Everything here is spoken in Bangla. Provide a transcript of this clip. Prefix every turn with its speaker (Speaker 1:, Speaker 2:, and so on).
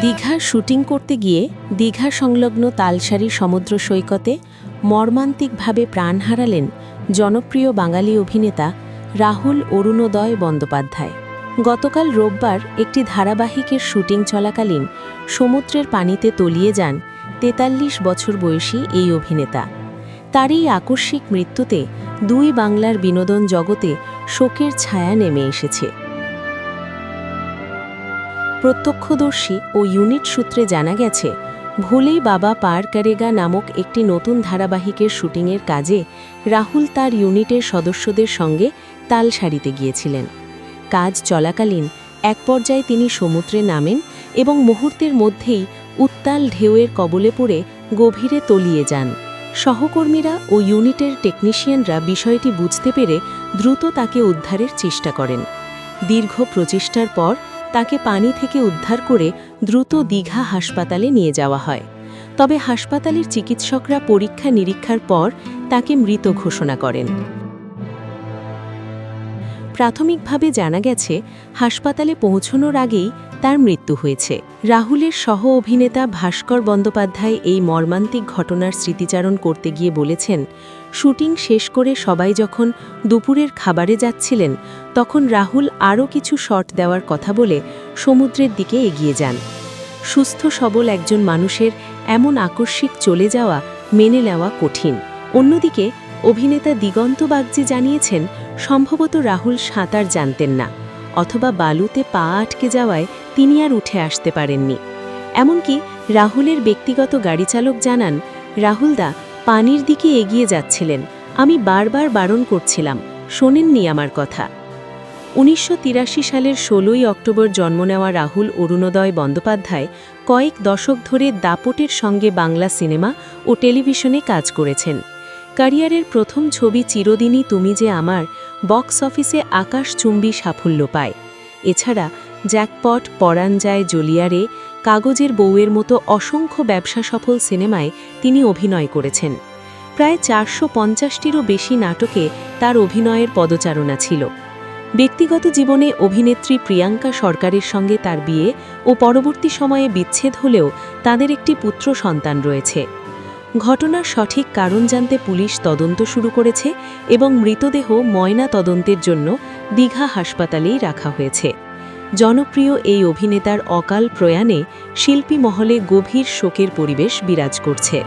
Speaker 1: দীঘা শুটিং করতে গিয়ে দীঘা সংলগ্ন তালসারি সমুদ্র সৈকতে মর্মান্তিকভাবে প্রাণ হারালেন জনপ্রিয় বাঙালি অভিনেতা রাহুল অরুণোদয় বন্দ্যোপাধ্যায়। গতকাল রোববার একটি ধারাবাহিকের শুটিং চলাকালীন সমুদ্রের পানিতে তলিয়ে যান ৪৩ বছর বয়সী এই অভিনেতা। তার এই আকস্মিক মৃত্যুতে দুই বাংলার বিনোদন জগতে শোকের ছায়া নেমে এসেছে। প্রত্যক্ষদর্শী ও ইউনিট সূত্রে জানা গেছে, ভুলেই বাবা পার করেগা নামক একটি নতুন ধারাবাহিকের শুটিংয়ের কাজে রাহুল তার ইউনিটের সদস্যদের সঙ্গে তালসারিতে গিয়েছিলেন। কাজ চলাকালীন এক পর্যায়ে তিনি সমুদ্রে নামেন এবং মুহূর্তের মধ্যেই উত্তাল ঢেউয়ের কবলে পড়ে গভীরে তলিয়ে যান। সহকর্মীরা ও ইউনিটের টেকনিশিয়ানরা বিষয়টি বুঝতে পেরে দ্রুত তাকে উদ্ধারের চেষ্টা করেন। দীর্ঘ প্রচেষ্টার পর তাকে পানি থেকে উদ্ধার করে দ্রুত দীঘা হাসপাতালে নিয়ে যাওয়া হয়। তবে হাসপাতালের চিকিৎসকরা পরীক্ষা নিরীক্ষার পর তাকে মৃত ঘোষণা করেন। প্রাথমিকভাবে জানা গেছে, হাসপাতালে পৌঁছানোর আগেই তার মৃত্যু হয়েছে। রাহুলের সহ অভিনেতা ভাস্কর বন্দ্যোপাধ্যায় এই মর্মান্তিক ঘটনার স্মৃতিচারণ করতে গিয়ে বলেছেন, শুটিং শেষ করে সবাই যখন দুপুরের খাবারে যাচ্ছিলেন, তখন রাহুল আরও কিছু শট দেওয়ার কথা বলে সমুদ্রের দিকে এগিয়ে যান। সুস্থ সবল একজন মানুষের এমন আকস্মিক চলে যাওয়া মেনে নেওয়া কঠিন। অন্যদিকে অভিনেতা দিগন্ত বাগচি জানিয়েছেন, সম্ভবত রাহুল সাঁতার জানতেন না, অথবা বালুতে পা আটকে যাওয়ায় তিনি আর উঠে আসতে পারেননি। এমনকি রাহুলের ব্যক্তিগত গাড়িচালক জানান, রাহুলদা পানির দিকে এগিয়ে যাচ্ছিলেন, আমি বারবার বারণ করছিলাম, শোনেননি আমার কথা। ১৯৮৩ সালের ১৬ই অক্টোবর জন্ম নেওয়া রাহুল অরুণোদয় বন্দ্যোপাধ্যায় কয়েক দশক ধরে দাপটের সঙ্গে বাংলা সিনেমা ও টেলিভিশনে কাজ করেছেন। ক্যারিয়ারের প্রথম ছবি চিরদিনই তুমি যে আমার বক্স অফিসে আকাশচুম্বী সাফল্য পায়। এছাড়া জ্যাকপট, পরাণ যায় জ্বলিয়ারে, কাগজের বউয়ের মতো অসংখ্য ব্যবসা সফল সিনেমায় তিনি অভিনয় করেছেন। প্রায় ৪৫০টিরও বেশি নাটকে তার অভিনয়ের পদচারণা ছিল। ব্যক্তিগত জীবনে অভিনেত্রী প্রিয়াঙ্কা সরকারের সঙ্গে তার বিয়ে ও পরবর্তী সময়ে বিচ্ছেদ হলেও তাদের একটি পুত্র সন্তান রয়েছে। ঘটনার সঠিক কারণ জানতে পুলিশ তদন্ত শুরু করেছে এবং মৃতদেহ ময়না তদন্তের জন্য দীঘা হাসপাতালেই রাখা হয়েছে। জনপ্রিয় এই অভিনেতার অকাল প্রয়াণে শিল্পী মহলে গভীর শোকের পরিবেশ বিরাজ করছে।